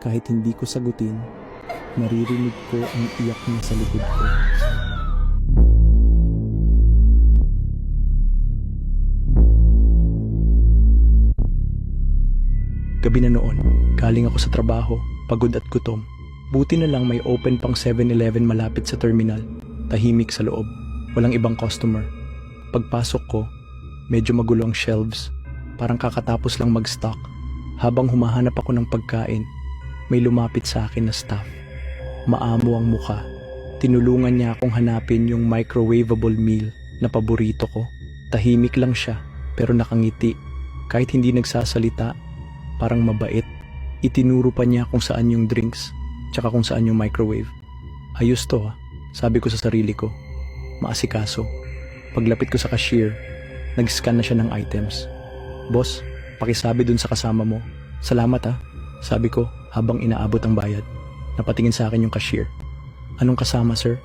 kahit hindi ko sagutin, naririnig ko ang iyak niya sa likod ko. Gabi na noon, galing ako sa trabaho, pagod at gutom. Buti na lang may open pang 7-Eleven malapit sa terminal. Tahimik sa loob, walang ibang customer. Pagpasok ko, medyo magulo ang shelves. Parang kakatapos lang mag-stock. Habang humahanap ako ng pagkain, may lumapit sa akin na staff. Maamo ang muka. Tinulungan niya akong hanapin yung microwavable meal na paborito ko. Tahimik lang siya, pero nakangiti. Kahit hindi nagsasalita, parang mabait. Itinuro pa niya kung saan yung drinks, tsaka kung saan yung microwave. Ayos to ah, sabi ko sa sarili ko. Maasikaso. Paglapit ko sa cashier, nag-scan na siya ng items. Boss, pakisabi dun sa kasama mo. Salamat ah, sabi ko habang inaabot ang bayad. Napatingin sa akin yung cashier. Anong kasama sir?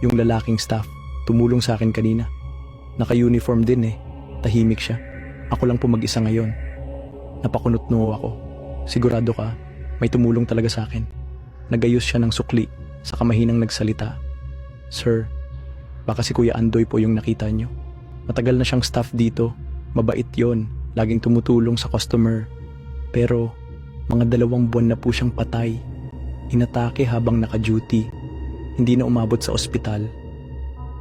Yung lalaking staff. Tumulong sa akin kanina. Naka-uniform din eh. Tahimik siya. Ako lang po mag-isa ngayon. Napakunot-noo ako. Sigurado ka, may tumulong talaga sa akin. Nagayos siya ng sukli, saka mahinang nagsalita. Sir, baka si Kuya Andoy po yung nakita nyo. Matagal na siyang staff dito. Mabait yon, laging tumutulong sa customer. Pero, mga 2 buwan na po siyang patay. Inatake habang naka-duty. Hindi na umabot sa ospital.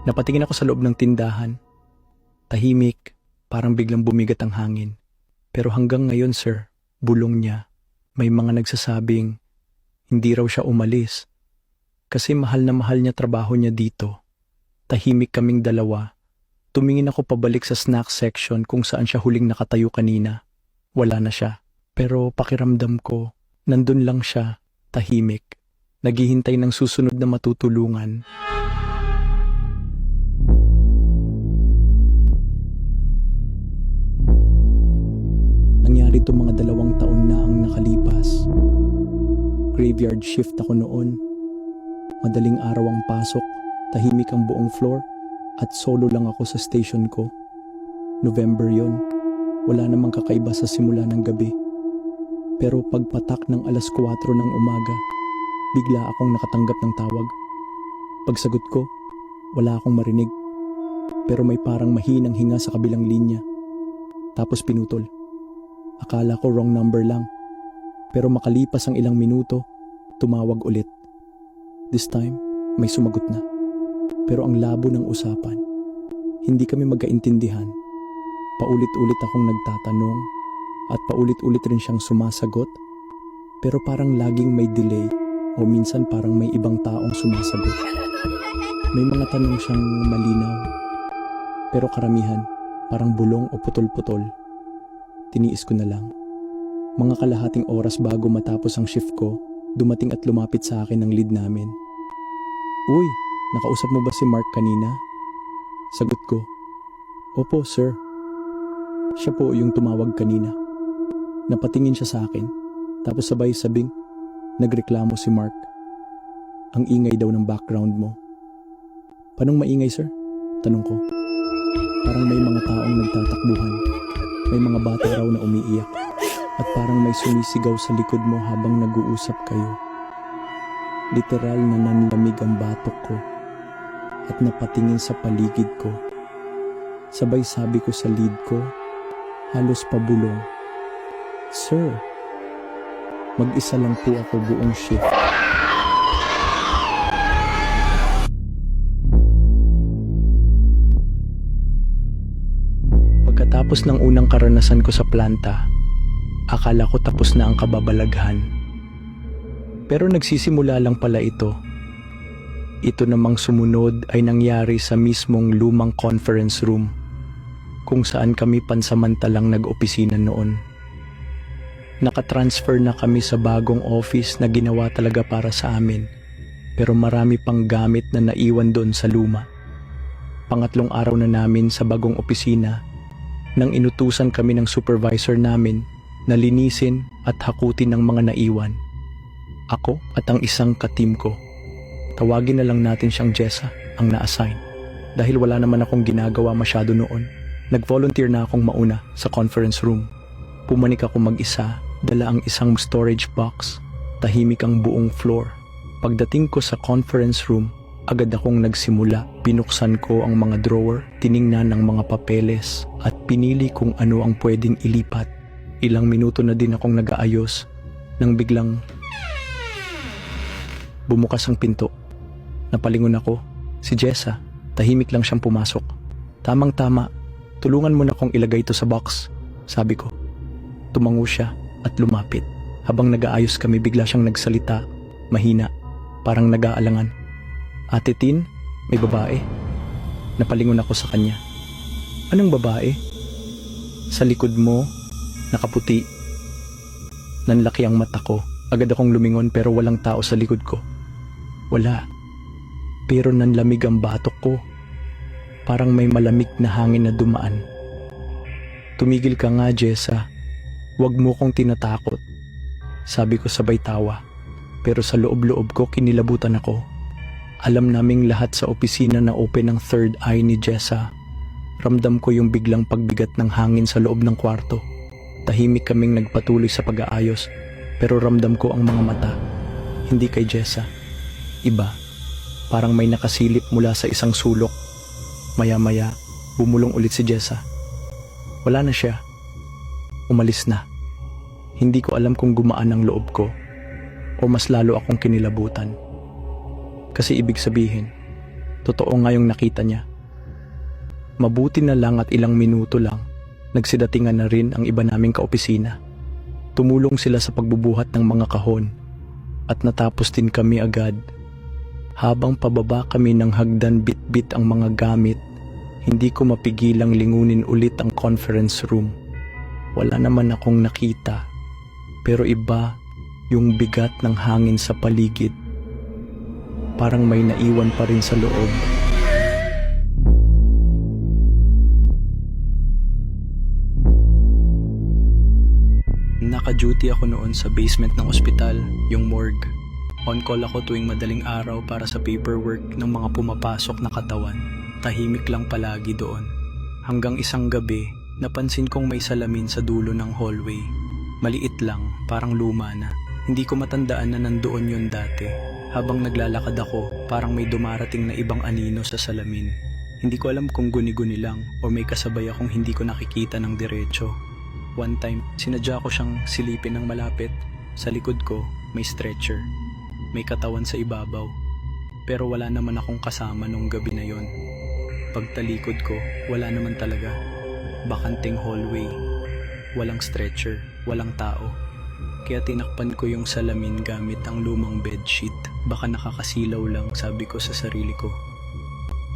Napatingin ako sa loob ng tindahan. Tahimik, parang biglang bumigat ang hangin. Pero hanggang ngayon sir, bulong niya. May mga nagsasabing, hindi raw siya umalis. Kasi mahal na mahal niya trabaho niya dito. Tahimik kaming 2. Tumingin ako pabalik sa snack section kung saan siya huling nakatayo kanina. Wala na siya. Pero pakiramdam ko, nandun lang siya, tahimik. Naghihintay ng susunod na matutulungan. Nangyari ito mga 2 taon na ang nakalipas. Graveyard shift ako noon. Madaling araw ang pasok, tahimik ang buong floor, at solo lang ako sa station ko. November yon, wala namang kakaiba sa simula ng gabi. Pero pagpatak ng 4:00 ng umaga, bigla akong nakatanggap ng tawag. Pagsagot ko, wala akong marinig. Pero may parang mahinang hinga sa kabilang linya. Tapos pinutol. Akala ko wrong number lang. Pero makalipas ang ilang minuto, tumawag ulit. This time, may sumagot na. Pero ang labo ng usapan. Hindi kami magkaintindihan. Paulit-ulit akong nagtatanong at paulit-ulit rin siyang sumasagot. Pero parang laging may delay. O minsan parang may ibang taong sumasagot. May mga tanong siyang malinaw, pero karamihan parang bulong o putol-putol. Tiniis ko na lang. Mga kalahating oras bago matapos ang shift ko, dumating at lumapit sa akin ang lead namin. Uy, nakausap mo ba si Mark kanina? Sagot ko, Opo, sir. Siya po yung tumawag kanina. Napatingin siya sa akin, tapos sabay sabing, nagreklamo si Mark. Ang ingay daw ng background mo. Panong maingay, sir? Tanong ko. Parang may mga taong nagtatakbuhan. May mga bata raw na umiiyak. At parang may sumisigaw sa likod mo habang nag-uusap kayo. Literal na nanlamig ang batok ko at napatingin sa paligid ko. Sabay sabi ko sa lead ko, halos pabulong, Sir, mag-isa lang po ako buong shift. Pagkatapos ng unang karanasan ko sa planta, akala ko tapos na ang kababalaghan. Pero nagsisimula lang pala ito. Ito namang sumunod ay nangyari sa mismong lumang conference room kung saan kami pansamantalang nag-opisina noon. Nakatransfer na kami sa bagong office na ginawa talaga para sa amin, pero marami pang gamit na naiwan doon sa luma. Pangatlong araw na namin sa bagong opisina nang inutusan kami ng supervisor namin na linisin at hakutin ng mga naiwan. Ako at ang isang ka-team ko. Tawagin na lang natin siyang Jessa, ang na-assign. Dahil wala naman akong ginagawa masyado noon, nag-volunteer na akong mauna sa conference room. Pumanik ako mag-isa, dala ang isang storage box, tahimik ang buong floor. Pagdating ko sa conference room, agad akong nagsimula. Binuksan ko ang mga drawer, tiningnan ang mga papeles, at pinili kung ano ang pwedeng ilipat. Ilang minuto na din akong nag-aayos nang biglang bumukas ang pinto. Napalingon ako. Si Jessa, tahimik lang siyang pumasok. Tamang-tama, tulungan mo na akong ilagay ito sa box, sabi ko. Tumango siya at lumapit. Habang nag-aayos kami, bigla siyang nagsalita, mahina, parang nag-aalangan. Ate Tin, may babae. Napalingon ako sa kanya. Anong babae? Sa likod mo, nakaputi. Nanlaki ang mata ko. Agad akong lumingon pero walang tao sa likod ko. Wala. Pero nanlamig ang batok ko. Parang may malamig na hangin na dumaan. Tumigil ka nga, Jessa. Huwag mo kong tinatakot. Sabi ko sabay tawa. Pero sa loob-loob ko kinilabutan ako. Alam naming lahat sa opisina na open ang third eye ni Jessa. Ramdam ko yung biglang pagbigat ng hangin sa loob ng kwarto. Tahimik kaming nagpatuloy sa pag-aayos, pero ramdam ko ang mga mata. Hindi kay Jessa. Iba. Parang may nakasilip mula sa isang sulok. Maya-maya, bumulong ulit si Jessa. Wala na siya. Umalis na. Hindi ko alam kung gumaan ang loob ko o mas lalo akong kinilabutan. Kasi ibig sabihin, totoo nga yung nakita niya. Mabuti na lang at ilang minuto lang, nagsidatingan na rin ang iba naming kaopisina. Tumulong sila sa pagbubuhat ng mga kahon at natapos din kami agad. Habang pababa kami ng hagdan bit-bit ang mga gamit, hindi ko mapigilang lingunin ulit ang conference room. Wala naman akong nakita, pero iba yung bigat ng hangin sa paligid. Parang may naiwan pa rin sa loob. Naka-duty ako noon sa basement ng ospital, yung morgue. On call ako tuwing madaling araw para sa paperwork ng mga pumapasok na katawan. Tahimik lang palagi doon. Hanggang isang gabi, napansin kong may salamin sa dulo ng hallway. Maliit lang, parang luma na. Hindi ko matandaan na nandoon yun dati. Habang naglalakad ako, parang may dumarating na ibang anino sa salamin. Hindi ko alam kung guni-guni lang o may kasabay akong hindi ko nakikita ng diretso. One time, sinadya ko siyang silipin ng malapit. Sa likod ko, may stretcher. May katawan sa ibabaw. Pero wala naman akong kasama nung gabi na yon. Pagtalikod ko, wala naman talaga. Bakanting hallway. Walang stretcher, walang tao. kaya tinakpan ko yung salamin gamit ang lumang bedsheet. Baka nakakasilaw lang, sabi ko sa sarili ko.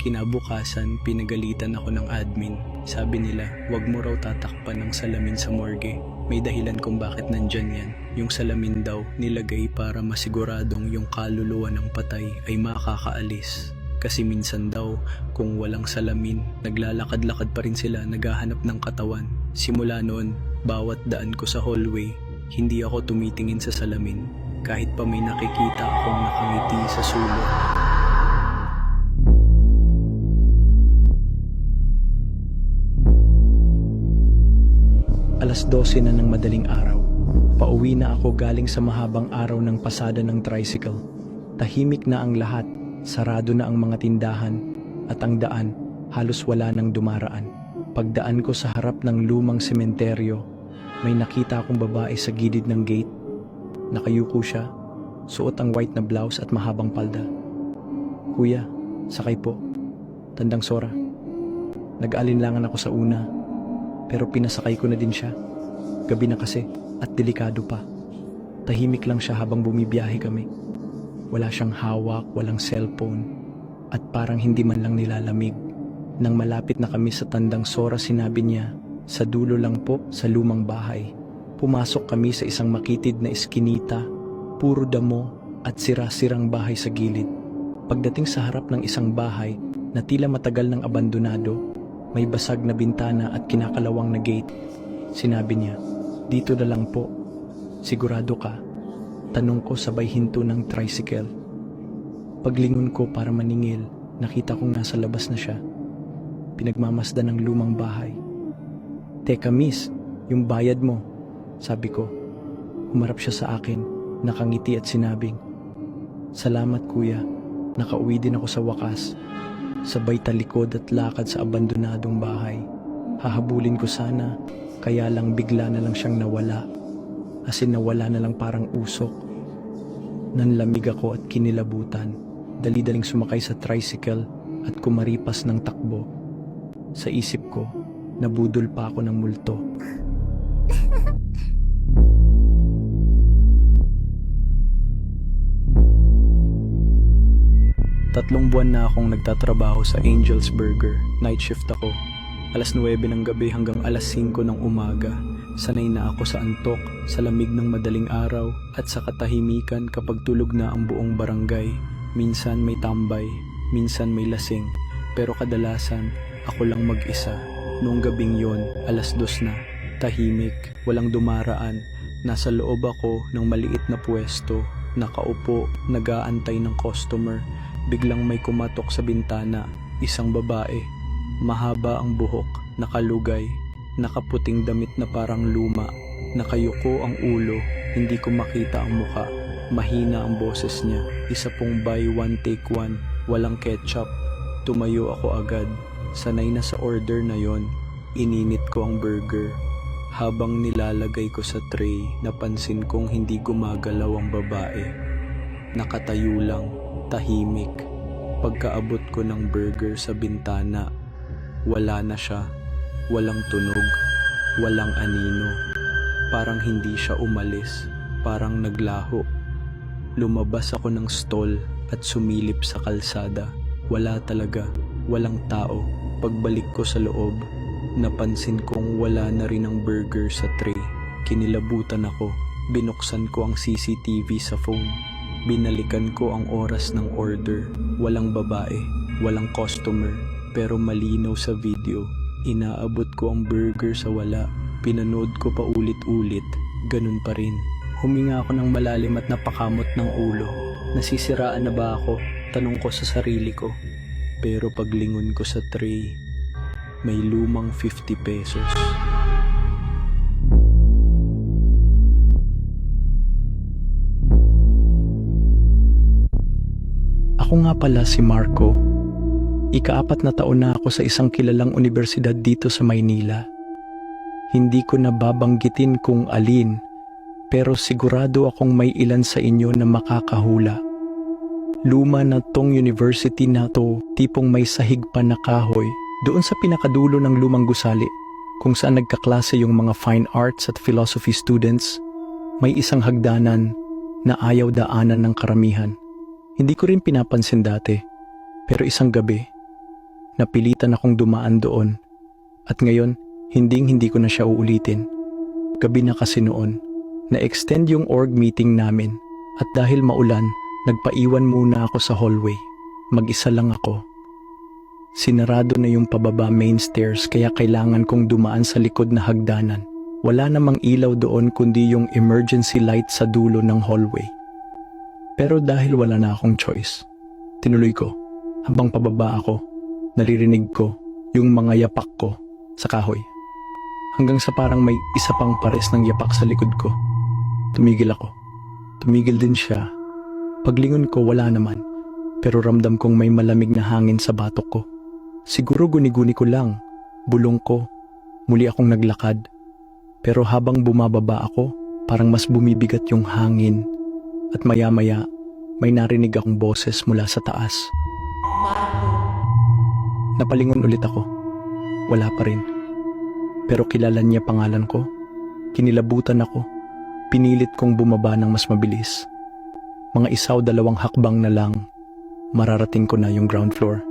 Kinabukasan, pinagalitan ako ng admin. Sabi nila, wag mo raw tatakpan ng salamin sa morgue. May dahilan kung bakit nandyan yan. Yung salamin daw, nilagay para masiguradong yung kaluluwa ng patay ay makakaalis. Kasi minsan daw, kung walang salamin, naglalakad-lakad pa rin sila naghahanap ng katawan. Simula noon, bawat daan ko sa hallway, hindi ako tumitingin sa salamin. Kahit pa may nakikita akong nakangiti sa sulok. Alas 12 na ng madaling araw. Pauwi na ako galing sa mahabang araw ng pasada ng tricycle. Tahimik na ang lahat, sarado na ang mga tindahan, at ang daan halos wala nang dumaraan. Pagdaan ko sa harap ng lumang sementeryo, may nakita akong babae sa gilid ng gate. Nakayuko siya, suot ang white na blouse at mahabang palda. Kuya, sakay po. Tandang Sora. Nag-alinlangan ako sa una, pero pinasakay ko na din siya. Gabi na kasi at delikado pa. Tahimik lang siya habang bumibiyahe kami. Wala siyang hawak, walang cellphone, at parang hindi man lang nilalamig. Nang malapit na kami sa Tandang Sora, sinabi niya, sa dulo lang po, sa lumang bahay. Pumasok kami sa isang makitid na eskinita, puro damo at sira-sirang bahay sa gilid. Pagdating sa harap ng isang bahay na tila matagal ng abandonado, may basag na bintana at kinakalawang na gate. Sinabi niya, dito na lang po. Sigurado ka? Tanong ko sabay hinto ng tricycle. Paglingon ko para maningil, nakita kong nasa labas na siya. Pinagmamasdan ng lumang bahay. Teka miss, yung bayad mo, sabi ko. Humarap siya sa akin, nakangiti at sinabing, salamat kuya, nakauwi din ako sa wakas. Sabay talikod at lakad sa abandonadong bahay. Hahabulin ko sana, kaya lang bigla na lang siyang nawala. As in nawala na lang parang usok. Nanlamig ako at kinilabutan. Dali-daling sumakay sa tricycle at kumaripas ng takbo. Sa isip ko, nabudol pa ako ng multo. Tatlong buwan na akong nagtatrabaho sa Angel's Burger. Night shift ako. Alas 9 ng gabi hanggang alas 5 ng umaga. Sanay na ako sa antok, sa lamig ng madaling araw, at sa katahimikan kapag tulog na ang buong barangay. Minsan may tambay, minsan may lasing, pero kadalasan ako lang mag-isa. Noong gabing yon, alas 2 na, tahimik, walang dumaraan. Nasa loob ako ng maliit na pwesto, nakaupo, nag-aantay ng customer. Biglang may kumatok sa bintana, isang babae. Mahaba ang buhok, nakalugay, nakaputing damit na parang luma. Nakayuko ang ulo, hindi ko makita ang muka. Mahina ang boses niya, isa pong buy one take one, walang ketchup. Tumayo ako agad, sanay na sa order na yon. Ininit ko ang burger. Habang nilalagay ko sa tray, napansin kong hindi gumagalaw ang babae. Nakatayo lang, tahimik. Pagkaabot ko ng burger sa bintana, wala na siya. Walang tunog, walang anino. Parang hindi siya umalis, parang naglaho. Lumabas ako ng stall at sumilip sa kalsada. Wala talaga, walang tao. Pagbalik ko sa loob, napansin kong wala na rin ang burger sa tray. Kinilabutan ako, binuksan ko ang CCTV sa phone. Binalikan ko ang oras ng order. Walang babae, walang customer, pero malinaw sa video. Inaabot ko ang burger sa wala. Pinanood ko pa ulit-ulit, ganun pa rin. Huminga ako ng malalim at napakamot ng ulo. Nasisiraan na ba ako? Tanong ko sa sarili ko. Pero paglingon ko sa tray, may lumang 50 pesos. Ako nga pala si Marco. Ika-4 na taon na ako sa isang kilalang universidad dito sa Maynila. Hindi ko na babanggitin kung alin, pero sigurado akong may ilan sa inyo na makakahula. Luma na tong university na to, tipong may sahig pa na kahoy, doon sa pinakadulo ng lumang gusali, kung saan nagkaklase yung mga fine arts at philosophy students. May isang hagdanan na ayaw daanan ng karamihan. Hindi ko rin pinapansin dati, pero isang gabi, napilitan akong dumaan doon at ngayon hindi ko na siya uulitin. Gabi na kasi noon, na-extend yung org meeting namin at dahil maulan, nagpaiwan muna ako sa hallway. Mag-isa lang ako. Sinarado na yung pababa main stairs kaya kailangan kong dumaan sa likod na hagdanan. Wala namang ilaw doon kundi yung emergency light sa dulo ng hallway. Pero dahil wala na akong choice, tinuloy ko. Habang pababa ako, naririnig ko yung mga yapak ko sa kahoy. Hanggang sa parang may isa pang pares ng yapak sa likod ko. Tumigil ako. Tumigil din siya. Paglingon ko wala naman, pero ramdam kong may malamig na hangin sa batok ko. Siguro guni-guni ko lang, bulong ko. Muli akong naglakad. Pero habang bumababa ako, parang mas bumibigat yung hangin at maya-maya may narinig akong boses mula sa taas. Marco. Napalingon ulit ako. Wala pa rin. Pero kilala niya pangalan ko. Kinilabutan ako. Pinilit kong bumaba ng mas mabilis. Mga 1 o 2 hakbang na lang, mararating ko na yung ground floor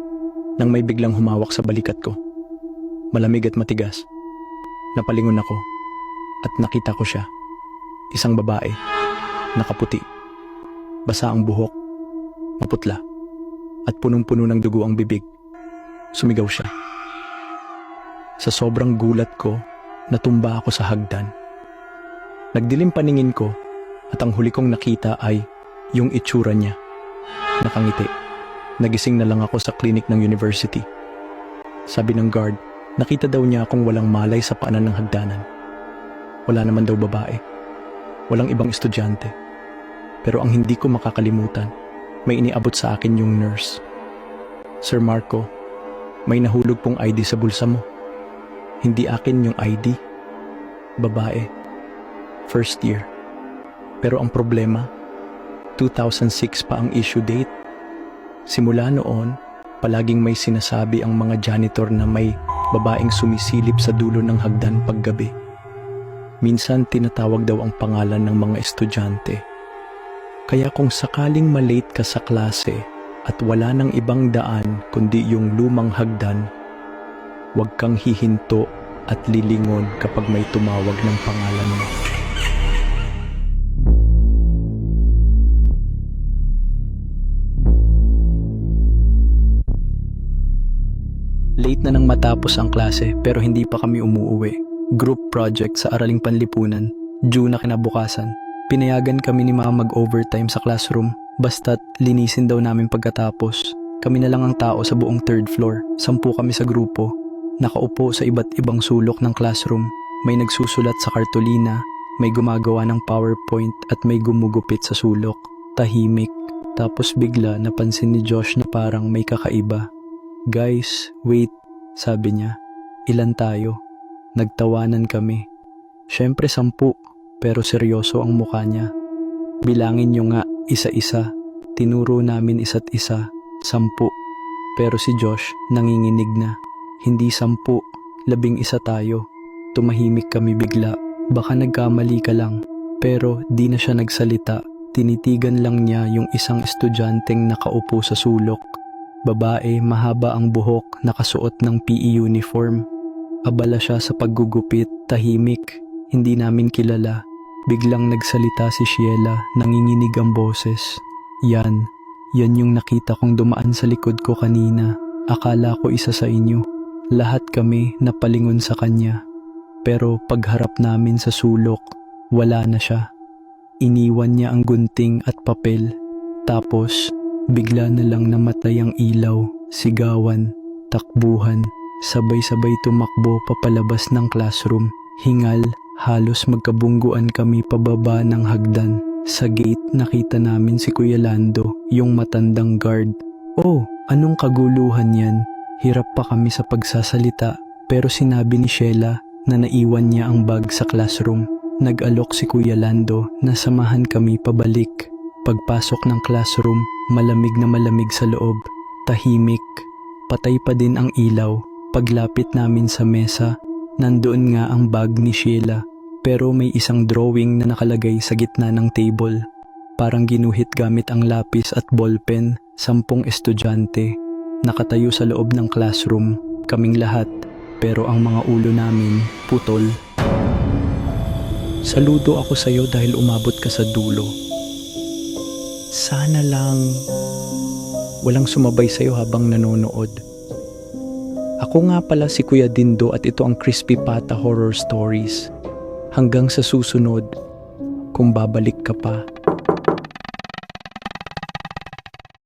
nang may biglang humawak sa balikat ko. Malamig at matigas. Napalingon ako. At nakita ko siya, isang babae, nakaputi, basa ang buhok, maputla, at punong-puno ng dugo ang bibig. Sumigaw siya. Sa sobrang gulat ko, natumba ako sa hagdan. Nagdilim paningin ko at ang huli kong nakita ay yung itsura niya. Nakangiti. Nagising na lang ako sa klinik ng university. Sabi ng guard, nakita daw niya akong walang malay sa paanan ng hagdanan. Wala naman daw babae. Walang ibang estudyante. Pero ang hindi ko makakalimutan, may iniabot sa akin yung nurse. Sir Marco, may nahulog pong ID sa bulsa mo. Hindi akin yung ID. Babae. First year. Pero ang problema, 2006 pa ang issue date. Simula noon, palaging may sinasabi ang mga janitor na may babaeng sumisilip sa dulo ng hagdan paggabi. Minsan tinatawag daw ang pangalan ng mga estudyante. Kaya kung sakaling malate ka sa klase at wala nang ibang daan kundi yung lumang hagdan, huwag kang hihinto at lilingon kapag may tumawag ng pangalan mo. Late na nang matapos ang klase pero hindi pa kami umuuwi. Group project sa Araling Panlipunan, due na kinabukasan. Pinayagan kami ni Mama mag-overtime sa classroom, basta't linisin daw namin pagkatapos. Kami na lang ang tao sa buong 3rd floor, 10 kami sa grupo. Nakaupo sa iba't ibang sulok ng classroom, may nagsusulat sa kartolina, may gumagawa ng PowerPoint at may gumugupit sa sulok. Tahimik, tapos bigla napansin ni Josh na parang may kakaiba. "Guys, wait," sabi niya. "Ilan tayo?" Nagtawanan kami. Siyempre 10, pero seryoso ang mukha niya. "Bilangin niyo nga, isa-isa." Tinuro namin isa't isa, 10. Pero si Josh nanginginig na. "Hindi 10, 11 tayo." Tumahimik kami bigla. Baka nagkamali ka lang. Pero di na siya nagsalita. Tinitigan lang niya yung isang estudyanteng nakaupo sa sulok. Babae, mahaba ang buhok, nakasuot ng PE uniform. Abala siya sa paggugupit, tahimik, hindi namin kilala. Biglang nagsalita si Sheila, nanginginig ang boses. Yan yung nakita kong dumaan sa likod ko kanina. Akala ko isa sa inyo. Lahat kami napalingon sa kanya. Pero pagharap namin sa sulok, wala na siya. Iniwan niya ang gunting at papel. Tapos, bigla na lang namatay ang ilaw, sigawan, takbuhan. Sabay-sabay tumakbo papalabas ng classroom. Hingal, halos magkabungguan kami pababa ng hagdan. Sa gate nakita namin si Kuya Lando, yung matandang guard. "Oh, anong kaguluhan yan?" Hirap pa kami sa pagsasalita, pero sinabi ni Sheila na naiwan niya ang bag sa classroom. Nag-alok si Kuya Lando na samahan kami pabalik. Pagpasok ng classroom, malamig na malamig sa loob. Tahimik, patay pa din ang ilaw. Paglapit namin sa mesa, nandoon nga ang bag ni Sheila. Pero may isang drawing na nakalagay sa gitna ng table. Parang ginuhit gamit ang lapis at ballpen. 10 estudyante. Nakatayo sa loob ng classroom. Kaming lahat. Pero ang mga ulo namin, putol. Saludo ako sa'yo dahil umabot ka sa dulo. Sana lang walang sumabay sa'yo habang nanonood. Ako nga pala si Kuya Dindo at ito ang Crispy Pata Horror Stories. Hanggang sa susunod, kung babalik ka pa.